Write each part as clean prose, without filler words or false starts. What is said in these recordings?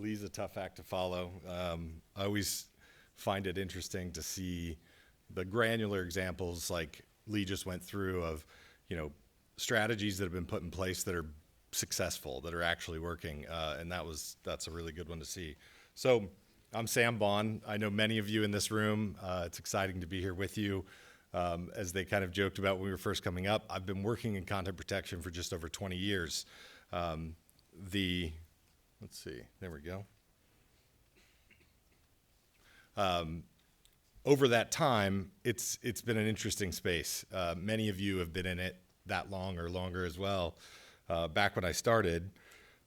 Lee's a tough act to follow. I always find it interesting to see the granular examples like Lee just went through of, strategies that have been put in place that are successful, that are actually working, and that's a really good one to see. So I'm Sam Bond. I know many of you in this room. It's exciting to be here with you. As they kind of joked about when we were first coming up, I've been working in content protection for just over 20 years. Let's see, there we go. Over that time, it's been an interesting space. Many of you have been in it that long or longer as well. Back when I started,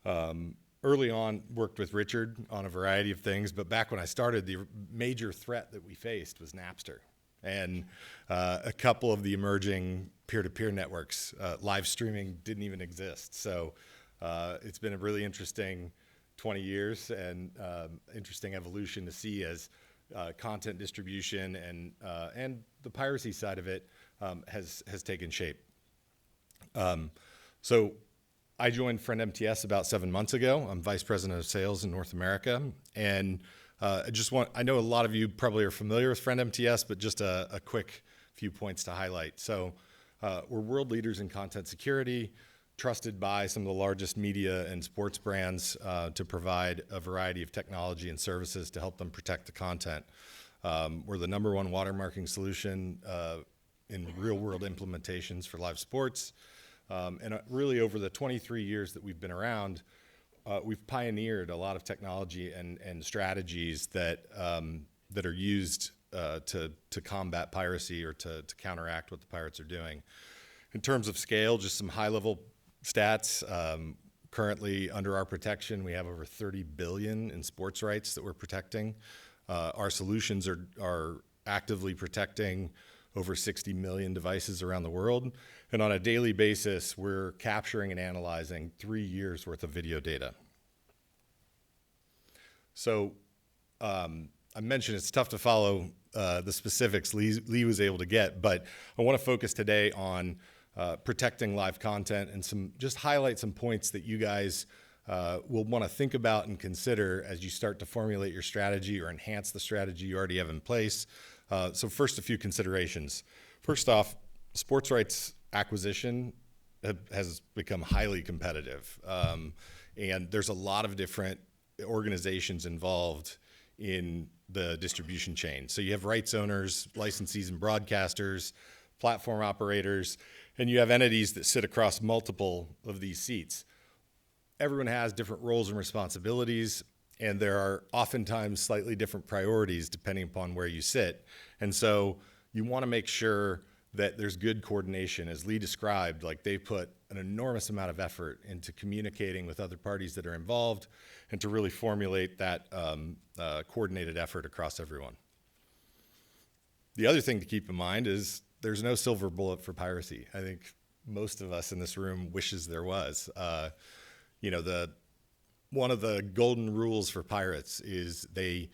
early on, worked with Richard on a variety of things, but back when I started, the major threat that we faced was Napster. And a couple of the emerging peer-to-peer networks, live streaming didn't even exist. So it's been a really interesting 20 years and interesting evolution to see as content distribution and the piracy side of it has taken shape. So I joined Friend MTS about 7 months ago. I'm Vice President of Sales in North America. And I know a lot of you probably are familiar with Friend MTS, but just a quick few points to highlight. So we're world leaders in content security, trusted by some of the largest media and sports brands to provide a variety of technology and services to help them protect the content. We're the #1 watermarking solution in real-world implementations for live sports. And really over the 23 years that we've been around, we've pioneered a lot of technology and strategies that are used to combat piracy or to counteract what the pirates are doing. In terms of scale, just some high-level stats. Currently, under our protection, we have over 30 billion in sports rights that we're protecting. Our solutions are actively protecting over 60 million devices around the world. And on a daily basis, we're capturing and analyzing 3 years worth of video data. So I mentioned it's tough to follow the specifics Lee was able to get, but I want to focus today on protecting live content and just highlight some points that you guys will want to think about and consider as you start to formulate your strategy or enhance the strategy you already have in place. So first, a few considerations. First off, sports rights acquisition has become highly competitive. And there's a lot of different organizations involved in the distribution chain. So you have rights owners, licensees and broadcasters, platform operators, and you have entities that sit across multiple of these seats. Everyone has different roles and responsibilities, and there are oftentimes slightly different priorities depending upon where you sit. And so you want to make sure that there's good coordination. As Lee described, like they put an enormous amount of effort into communicating with other parties that are involved and to really formulate that coordinated effort across everyone. The other thing to keep in mind is there's no silver bullet for piracy. I think most of us in this room wishes there was. One of the golden rules for pirates is they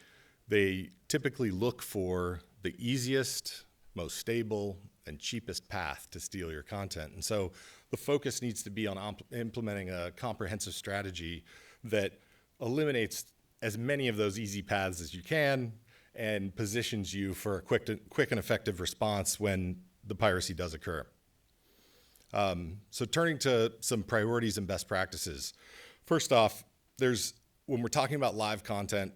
typically look for the easiest, most stable, and cheapest path to steal your content. And so the focus needs to be on implementing a comprehensive strategy that eliminates as many of those easy paths as you can and positions you for a quick and effective response when the piracy does occur. So turning to some priorities and best practices. First off, when we're talking about live content,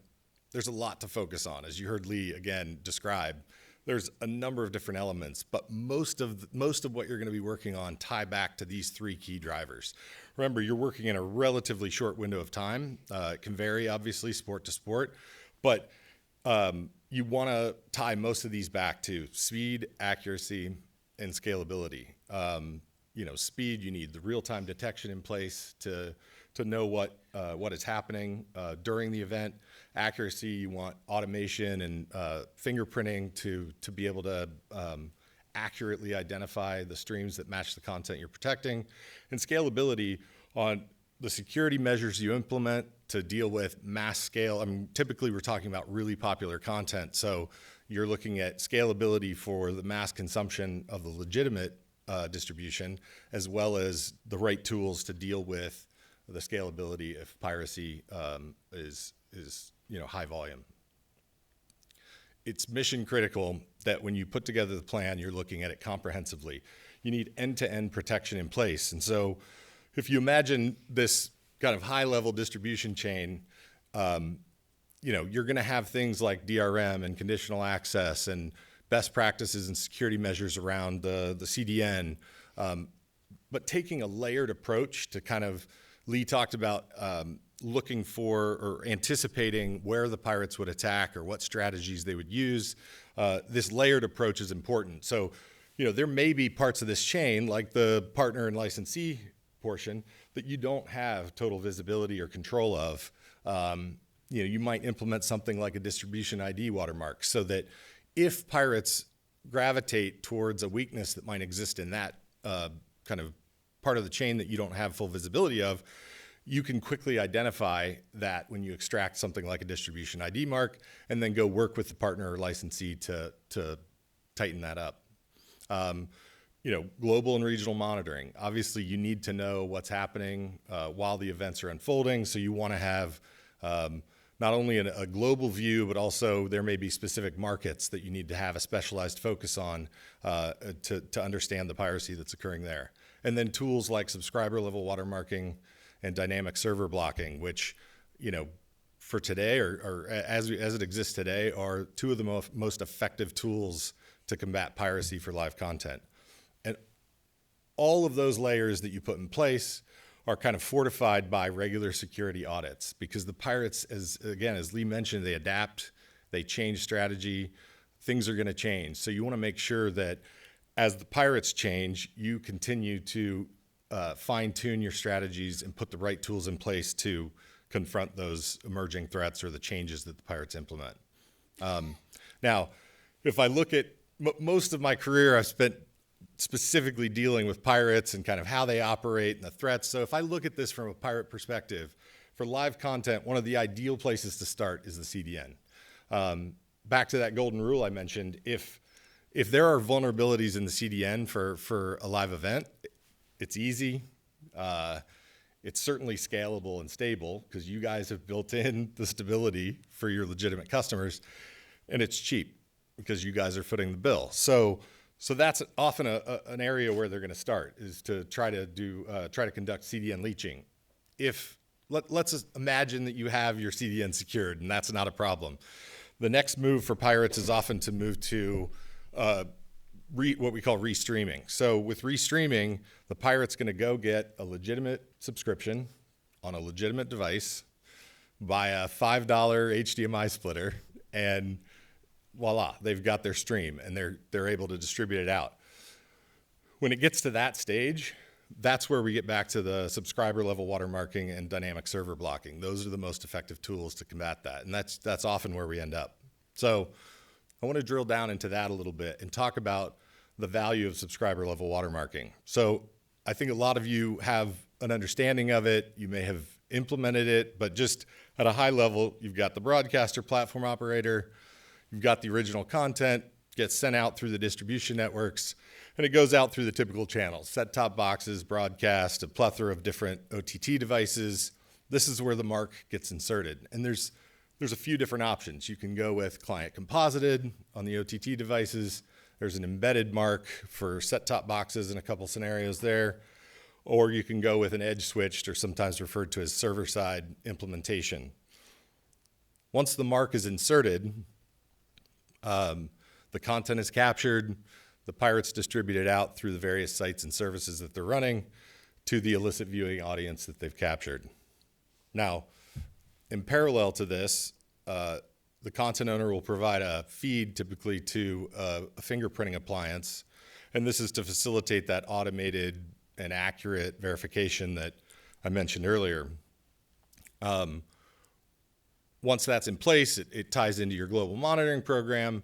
there's a lot to focus on. As you heard Lee again describe, there's a number of different elements, but most of what you're going to be working on tie back to these 3 key drivers. Remember, you're working in a relatively short window of time. It can vary, obviously, sport to sport, but you want to tie most of these back to speed, accuracy, and scalability. Speed, you need the real-time detection in place to know what is happening during the event. Accuracy, you want automation and fingerprinting to be able to accurately identify the streams that match the content you're protecting. And scalability on the security measures you implement to deal with mass scale. Typically we're talking about really popular content. So you're looking at scalability for the mass consumption of the legitimate distribution, as well as the right tools to deal with the scalability if piracy is high volume. It's mission critical that when you put together the plan, you're looking at it comprehensively. You need end-to-end protection in place. And so if you imagine this kind of high-level distribution chain, you're going to have things like DRM and conditional access and best practices and security measures around the CDN. But taking a layered approach to kind of, Lee talked about looking for or anticipating where the pirates would attack or what strategies they would use. This layered approach is important. So, there may be parts of this chain, like the partner and licensee portion, that you don't have total visibility or control of. You might implement something like a distribution ID watermark so that if pirates gravitate towards a weakness that might exist in that kind of part of the chain that you don't have full visibility of, you can quickly identify that when you extract something like a distribution ID mark and then go work with the partner or licensee to tighten that up. Global and regional monitoring. Obviously, you need to know what's happening while the events are unfolding. So you want to have not only a global view, but also there may be specific markets that you need to have a specialized focus on to understand the piracy that's occurring there. And then tools like subscriber level watermarking and dynamic server blocking, which, for today or as it exists today, are two of the most effective tools to combat piracy for live content. And all of those layers that you put in place are kind of fortified by regular security audits, because the pirates, as Lee mentioned, they adapt, they change strategy, things are going to change. So you want to make sure that as the pirates change, you continue to fine-tune your strategies and put the right tools in place to confront those emerging threats or the changes that the pirates implement. Now, if I look at most of my career, I've spent specifically dealing with pirates and kind of how they operate and the threats. So if I look at this from a pirate perspective, for live content, one of the ideal places to start is the CDN. Back to that golden rule I mentioned, if there are vulnerabilities in the CDN for a live event, it's easy. It's certainly scalable and stable because you guys have built in the stability for your legitimate customers, and it's cheap because you guys are footing the bill. So that's often an area where they're going to start, is to try to conduct CDN leeching. Let's imagine that you have your CDN secured, and that's not a problem. The next move for pirates is often to move to what we call restreaming. So with restreaming, the pirate's going to go get a legitimate subscription on a legitimate device, buy a $5 HDMI splitter, and voila, they've got their stream, and they're able to distribute it out. When it gets to that stage, that's where we get back to the subscriber level watermarking and dynamic server blocking. Those are the most effective tools to combat that, and that's often where we end up. So I want to drill down into that a little bit and talk about the value of subscriber level watermarking. So I think a lot of you have an understanding of it. You may have implemented it, but just at a high level, you've got the broadcaster platform operator, you've got the original content, gets sent out through the distribution networks, and it goes out through the typical channels, set-top boxes, broadcast, a plethora of different OTT devices. This is where the mark gets inserted. And there's a few different options. You can go with client composited on the OTT devices. There's an embedded mark for set-top boxes in a couple scenarios there. Or you can go with an edge switched, or sometimes referred to as server-side implementation. Once the mark is inserted, the content is captured, the pirates distribute it out through the various sites and services that they're running to the illicit viewing audience that they've captured. Now, in parallel to this, the content owner will provide a feed typically to a fingerprinting appliance, and this is to facilitate that automated and accurate verification that I mentioned earlier. Once that's in place, it ties into your global monitoring program,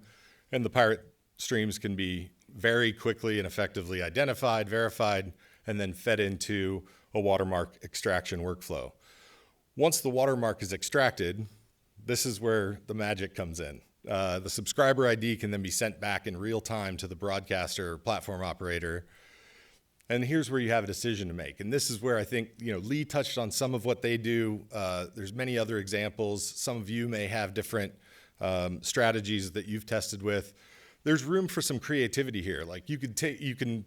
and the pirate streams can be very quickly and effectively identified, verified, and then fed into a watermark extraction workflow. Once the watermark is extracted, this is where the magic comes in. The subscriber ID can then be sent back in real time to the broadcaster or platform operator, And here's where you have a decision to make. And this is where I think, Lee touched on some of what they do. There's many other examples. Some of you may have different strategies that you've tested with. There's room for some creativity here. Like you can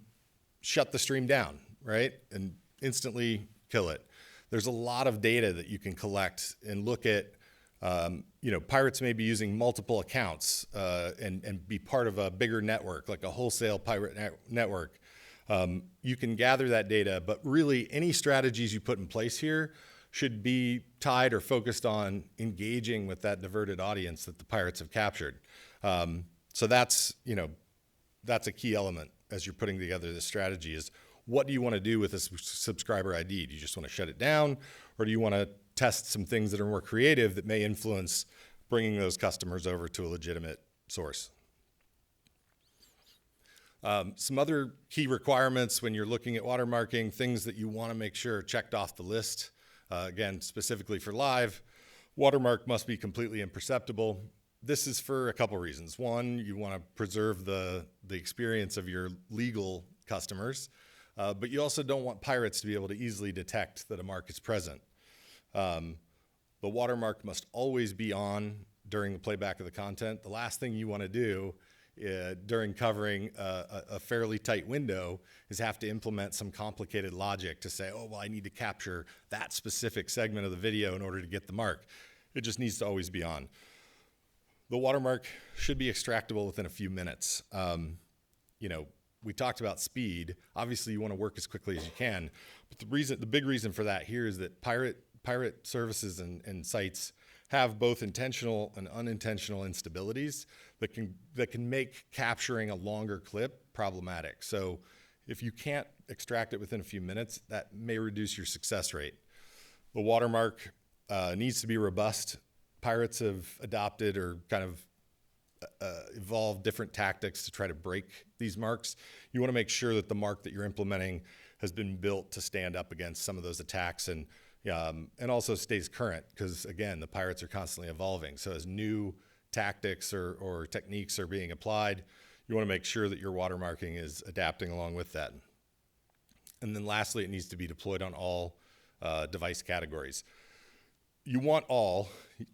shut the stream down, right? And instantly kill it. There's a lot of data that you can collect and look at. Pirates may be using multiple accounts and be part of a bigger network, like a wholesale pirate network. You can gather that data, but really any strategies you put in place here should be tied or focused on engaging with that diverted audience that the pirates have captured. So that's a key element as you're putting together this strategy is what do you want to do with a subscriber ID? Do you just want to shut it down, or do you want to test some things that are more creative that may influence bringing those customers over to a legitimate source? Some other key requirements when you're looking at watermarking, things that you want to make sure are checked off the list. Again, specifically for live, watermark must be completely imperceptible. This is for a couple reasons. One, you want to preserve the experience of your legal customers, but you also don't want pirates to be able to easily detect that a mark is present. The watermark must always be on during the playback of the content. The last thing you want to do during covering a fairly tight window is have to implement some complicated logic to say, oh, well, I need to capture that specific segment of the video in order to get the mark. It just needs to always be on. The watermark should be extractable within a few minutes. We talked about speed. Obviously, you want to work as quickly as you can, but the big reason for that here is that pirate services and sites have both intentional and unintentional instabilities that can make capturing a longer clip problematic. So if you can't extract it within a few minutes, that may reduce your success rate. The watermark needs to be robust. Pirates have adopted or kind of evolved different tactics to try to break these marks. You want to make sure that the mark that you're implementing has been built to stand up against some of those attacks and also stays current because, again, the pirates are constantly evolving. So as new tactics or techniques are being applied, you want to make sure that your watermarking is adapting along with that. And then lastly, it needs to be deployed on all device categories. You want all.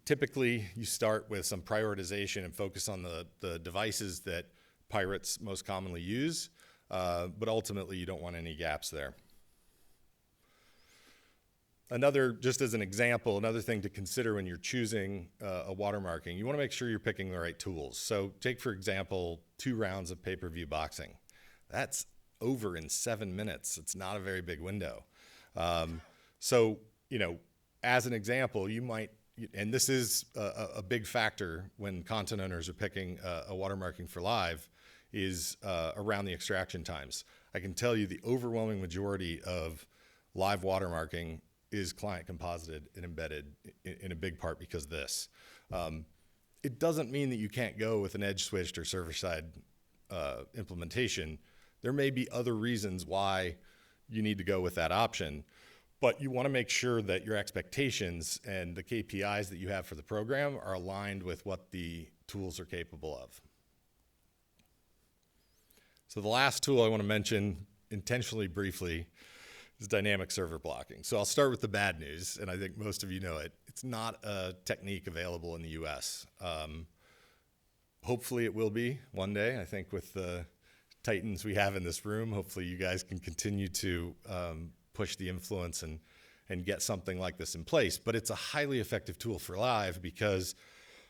Typically, you start with some prioritization and focus on the devices that pirates most commonly use, but ultimately you don't want any gaps there. Just as an example, another thing to consider when you're choosing a watermarking, you want to make sure you're picking the right tools. So take, for example, 2 rounds of pay-per-view boxing. That's over in 7 minutes. It's not a very big window. As an example, you might, and this is a big factor when content owners are picking a watermarking for live, is around the extraction times. I can tell you the overwhelming majority of live watermarking is client composited and embedded in a big part because of this. It doesn't mean that you can't go with an edge switched or server-side implementation. There may be other reasons why you need to go with that option, but you want to make sure that your expectations and the KPIs that you have for the program are aligned with what the tools are capable of. So the last tool I want to mention intentionally briefly is dynamic server blocking. So I'll start with the bad news, and I think most of you know it. It's not a technique available in the US. Hopefully it will be one day. I think with the titans we have in this room, hopefully you guys can continue to push the influence and get something like this in place. But it's a highly effective tool for live because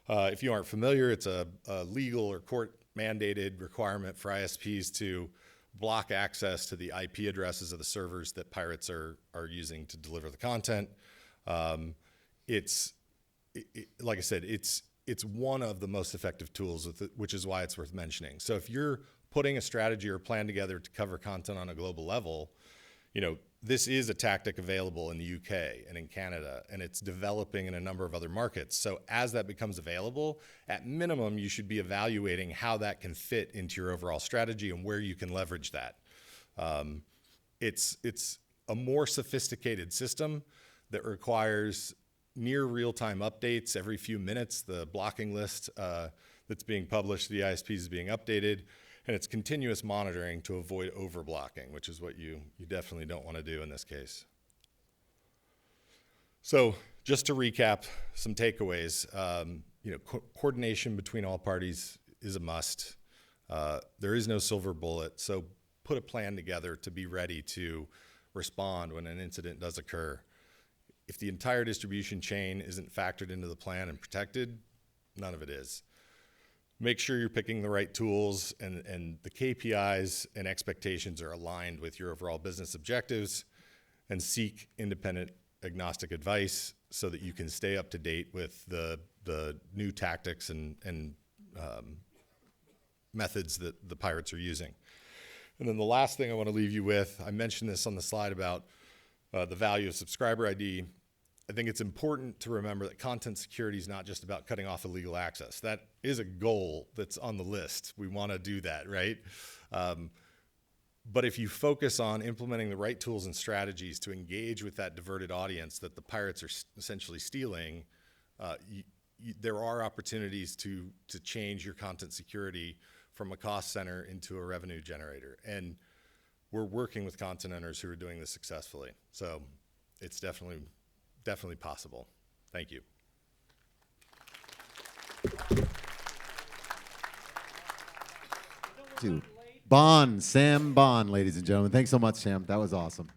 if you aren't familiar, it's a legal or court mandated requirement for ISPs to block access to the IP addresses of the servers that pirates are using to deliver the content. Like I said, it's one of the most effective tools, which is why it's worth mentioning. So if you're putting a strategy or plan together to cover content on a global level, this is a tactic available in the UK and in Canada, and it's developing in a number of other markets. So as that becomes available, at minimum, you should be evaluating how that can fit into your overall strategy and where you can leverage that. It's a more sophisticated system that requires near real-time updates every few minutes. The blocking list that's being published to the ISPs is being updated. and it's continuous monitoring to avoid overblocking, which is what you definitely don't want to do in this case. So just to recap some takeaways, coordination between all parties is a must. There is no silver bullet, so put a plan together to be ready to respond when an incident does occur. If the entire distribution chain isn't factored into the plan and protected, none of it is. Make sure you're picking the right tools and the KPIs and expectations are aligned with your overall business objectives, and seek independent agnostic advice so that you can stay up to date with the new tactics and methods that the pirates are using. And then the last thing I want to leave you with, I mentioned this on the slide about the value of subscriber ID. I think it's important to remember that content security is not just about cutting off illegal access. That is a goal that's on the list. We want to do that, right? But if you focus on implementing the right tools and strategies to engage with that diverted audience that the pirates are essentially stealing, there are opportunities to change your content security from a cost center into a revenue generator. And we're working with content owners who are doing this successfully. So it's definitely possible. Thank you. To Sam Bond, ladies and gentlemen. Thanks so much, Sam. That was awesome.